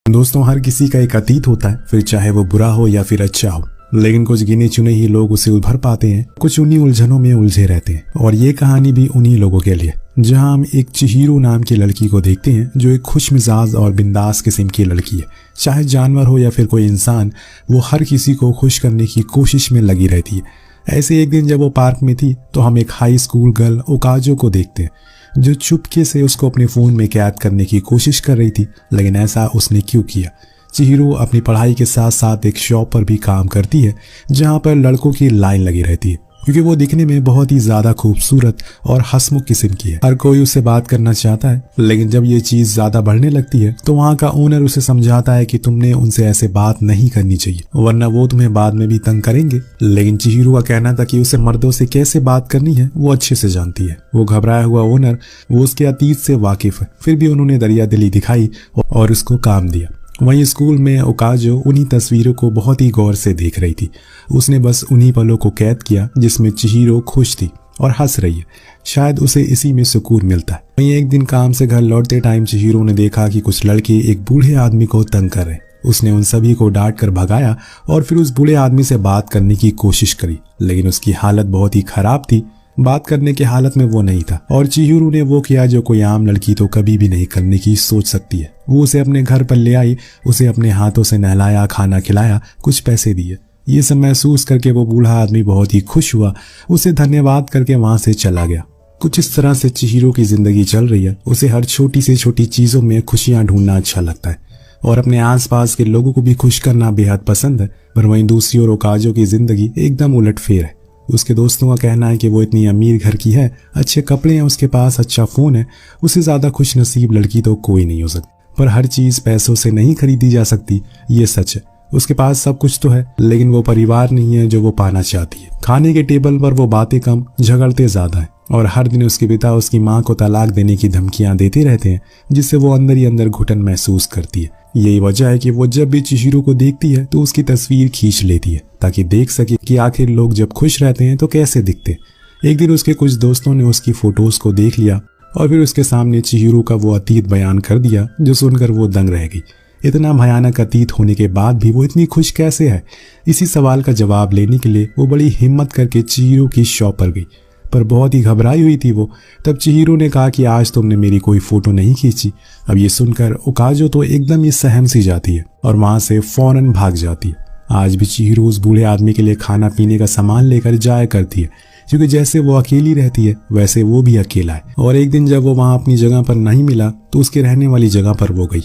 दोस्तों, हर किसी का एक अतीत होता है, फिर चाहे वो बुरा हो या फिर अच्छा हो, लेकिन कुछ गिने चुने ही लोग उसे उभर पाते हैं। कुछ उन्हीं उलझनों में उलझे रहते हैं और ये कहानी भी उन्हीं लोगों के लिए, जहां हम एक चिहिरो नाम की लड़की को देखते हैं जो एक खुश मिजाज और बिंदास किस्म की लड़की है। चाहे जानवर हो या फिर कोई इंसान, वो हर किसी को खुश करने की कोशिश में लगी रहती है। ऐसे एक दिन जब वो पार्क में थी तो हम एक हाई स्कूल गर्ल ओकाजो को देखते हैं जो चुपके से उसको अपने फोन में कैद करने की कोशिश कर रही थी। लेकिन ऐसा उसने क्यों किया? चिहिरो अपनी पढ़ाई के साथ साथ एक शॉप पर भी काम करती है जहां पर लड़कों की लाइन लगी रहती है, क्योंकि वो दिखने में बहुत ही ज्यादा खूबसूरत और हंसमुख किस्म की है। हर कोई उससे बात करना चाहता है, लेकिन जब ये चीज ज्यादा बढ़ने लगती है तो वहाँ का ओनर उसे समझाता है कि तुमने उनसे ऐसे बात नहीं करनी चाहिए, वरना वो तुम्हें बाद में भी तंग करेंगे। लेकिन चिहिरो का कहना था कि उसे मर्दों से कैसे बात करनी है वो अच्छे से जानती है। वो घबराया हुआ ओनर, वो उसके अतीत से वाकिफ है, फिर भी उन्होंने दरियादिली दिखाई और उसको काम दिया। वहीं स्कूल में ओकाजो उन्हीं तस्वीरों को बहुत ही गौर से देख रही थी। उसने बस उन्हीं पलों को कैद किया जिसमें चिहिरो खुश थी और हंस रही है। शायद उसे इसी में सुकून मिलता है। वहीं एक दिन काम से घर लौटते टाइम चिहिरो ने देखा कि कुछ लड़के एक बूढ़े आदमी को तंग कर रहे हैं। उसने उन सभी को डांट कर भगाया और फिर उस बूढ़े आदमी से बात करने की कोशिश करी, लेकिन उसकी हालत बहुत ही खराब थी। बात करने की हालत में वो नहीं था और चिहिरो ने वो किया जो कोई आम लड़की तो कभी भी नहीं करने की सोच सकती है। वो उसे अपने घर पर ले आई, उसे अपने हाथों से नहलाया, खाना खिलाया, कुछ पैसे दिए। ये सब महसूस करके वो बूढ़ा आदमी बहुत ही खुश हुआ, उसे धन्यवाद करके वहां से चला गया। कुछ इस तरह से चिहिरो की जिंदगी चल रही है। उसे हर छोटी से छोटी चीजों में खुशियां ढूंढना अच्छा लगता है और अपने आसपास के लोगों को भी खुश करना बेहद पसंद है। पर वहीं दूसरी ओर ओकाजो की जिंदगी एकदम उलटफेर है। उसके दोस्तों का कहना है कि वो इतनी अमीर घर की है, अच्छे कपड़े हैं उसके पास, अच्छा फोन है, उससे ज्यादा खुश नसीब लड़की तो कोई नहीं हो सकती। पर हर चीज पैसों से नहीं खरीदी जा सकती, ये सच है। उसके पास सब कुछ तो है, लेकिन वो परिवार नहीं है जो वो पाना चाहती है। खाने के टेबल पर वो बातें कम, झगड़ते ज्यादा है और हर दिन उसके पिता उसकी माँ को तलाक देने की धमकियां देते रहते हैं, जिससे वो अंदर ही अंदर घुटन महसूस करती है। यही वजह है कि वो जब भी चिहिरो को देखती है तो उसकी तस्वीर खींच लेती है ताकि देख सके कि आखिर लोग जब खुश रहते हैं तो कैसे दिखते। एक दिन उसके कुछ दोस्तों ने उसकी फोटोज को देख लिया और फिर उसके सामने चिहिरो का वो अतीत बयान कर दिया, जो सुनकर वो दंग रह गई। इतना भयानक अतीत होने के बाद भी वो इतनी खुश कैसे है? इसी सवाल का जवाब लेने के लिए वो बड़ी हिम्मत करके चिहिरो की शॉप पर गई, पर बहुत ही घबराई हुई थी वो। तब चिहिरो ने कहा कि आज तुमने मेरी कोई फोटो नहीं खींची। अब ये सुनकर ओकाजो तो एकदम ही सहम सी जाती है और वहां से फौरन भाग जाती है। आज भी चिहिरो उस बूढ़े आदमी के लिए खाना पीने का सामान लेकर जाया करती है, क्योंकि जैसे वो अकेली रहती है वैसे वो भी अकेला है। और एक दिन जब वो वहां अपनी जगह पर नहीं मिला तो उसके रहने वाली जगह पर वो गई।